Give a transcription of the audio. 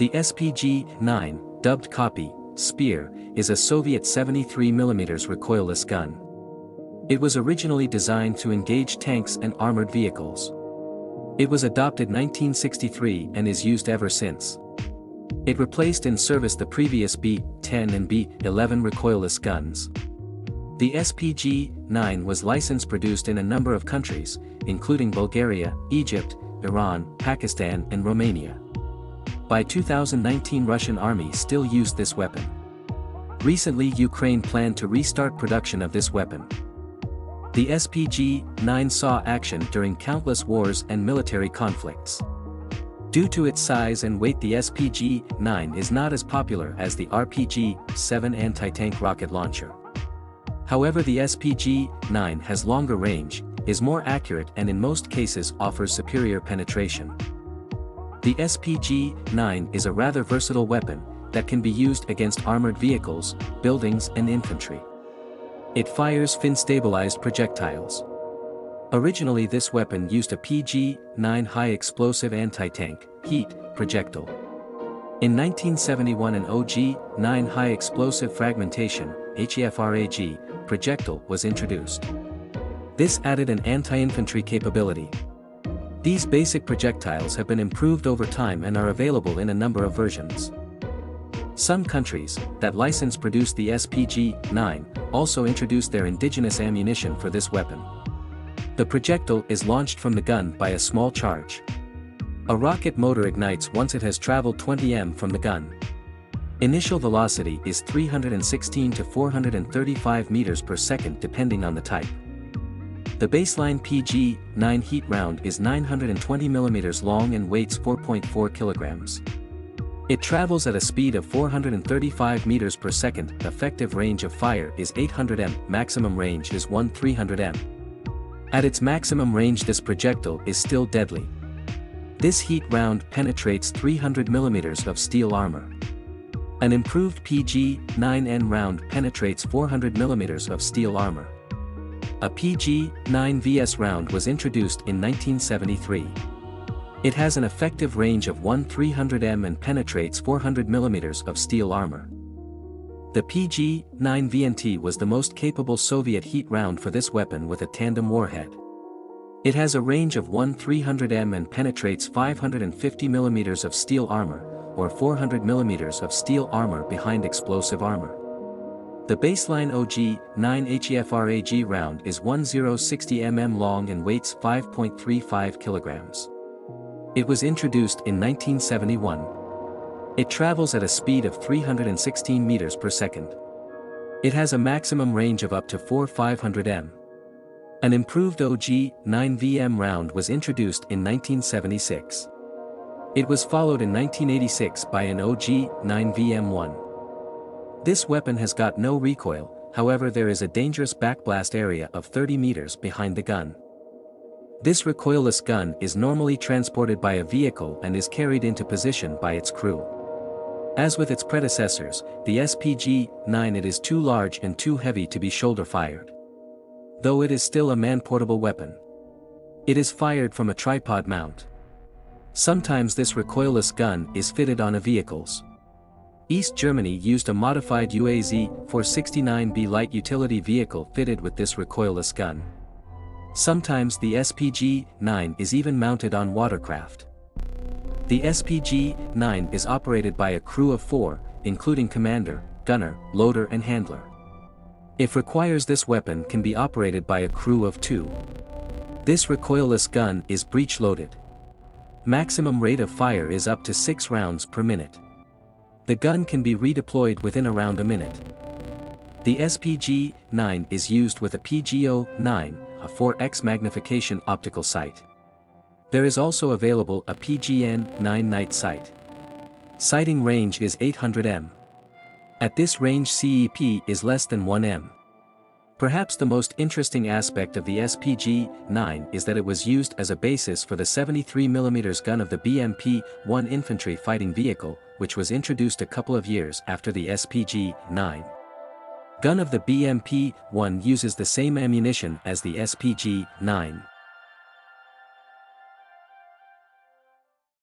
The SPG-9, dubbed copy, Spear, is a Soviet 73mm recoilless gun. It was originally designed to engage tanks and armored vehicles. It was adopted 1963 and is used ever since. It replaced in service the previous B-10 and B-11 recoilless guns. The SPG-9 was licensed-produced in a number of countries, including Bulgaria, Egypt, Iran, Pakistan and Romania. By 2019 Russian army still used this weapon. Recently Ukraine planned to restart production of this weapon. The SPG-9 saw action during countless wars and military conflicts. Due to its size and weight, the SPG-9 is not as popular as the RPG-7 anti-tank rocket launcher. However, the SPG-9 has longer range, is more accurate and in most cases offers superior penetration. The SPG-9 is a rather versatile weapon that can be used against armored vehicles, buildings and infantry. It fires fin-stabilized projectiles. Originally this weapon used a PG-9 high-explosive anti-tank, heat, projectile. In 1971 an OG-9 high-explosive fragmentation, HEFRAG, projectile was introduced. This added an anti-infantry capability. These basic projectiles have been improved over time and are available in a number of versions. Some countries that license-produced the SPG-9 also introduced their indigenous ammunition for this weapon. The projectile is launched from the gun by a small charge. A rocket motor ignites once it has traveled 20 m from the gun. Initial velocity is 316 to 435 meters per second depending on the type. The baseline PG-9 heat round is 920 mm long and weighs 4.4 kilograms. It travels at a speed of 435 meters per second. Effective range of fire is 800 m, maximum range is 300 m. At its maximum range this projectile is still deadly. This heat round penetrates 300 mm of steel armor. An improved PG-9N round penetrates 400 mm of steel armor. A PG-9VS round was introduced in 1973. It has an effective range of 300 m and penetrates 400 mm of steel armor. The PG-9VNT was the most capable Soviet heat round for this weapon with a tandem warhead. It has a range of 300 m and penetrates 550 mm of steel armor, or 400 mm of steel armor behind explosive armor. The baseline OG-9 HEFRAG round is 1060 mm long and weighs 5.35 kilograms. It was introduced in 1971. It travels at a speed of 316 meters per second. It has a maximum range of up to 500 m. An improved OG-9VM round was introduced in 1976. It was followed in 1986 by an OG-9VM1. This weapon has got no recoil, however there is a dangerous backblast area of 30 meters behind the gun. This recoilless gun is normally transported by a vehicle and is carried into position by its crew. As with its predecessors, the SPG-9 it is too large and too heavy to be shoulder-fired. Though it is still a man-portable weapon. It is fired from a tripod mount. Sometimes this recoilless gun is fitted on a vehicles. East Germany used a modified UAZ-469B light utility vehicle fitted with this recoilless gun. Sometimes the SPG-9 is even mounted on watercraft. The SPG-9 is operated by a crew of 4, including commander, gunner, loader and handler. If requires, this weapon can be operated by a crew of 2. This recoilless gun is breech-loaded. Maximum rate of fire is up to 6 rounds per minute. The gun can be redeployed within around a minute. The SPG-9 is used with a PGO-9, a 4x magnification optical sight. There is also available a PGN-9 night sight. Sighting range is 800 m. At this range CEP is less than 1 m. Perhaps the most interesting aspect of the SPG-9 is that it was used as a basis for the 73mm gun of the BMP-1 infantry fighting vehicle, which was introduced a couple of years after the SPG-9. Gun of the BMP-1 uses the same ammunition as the SPG-9.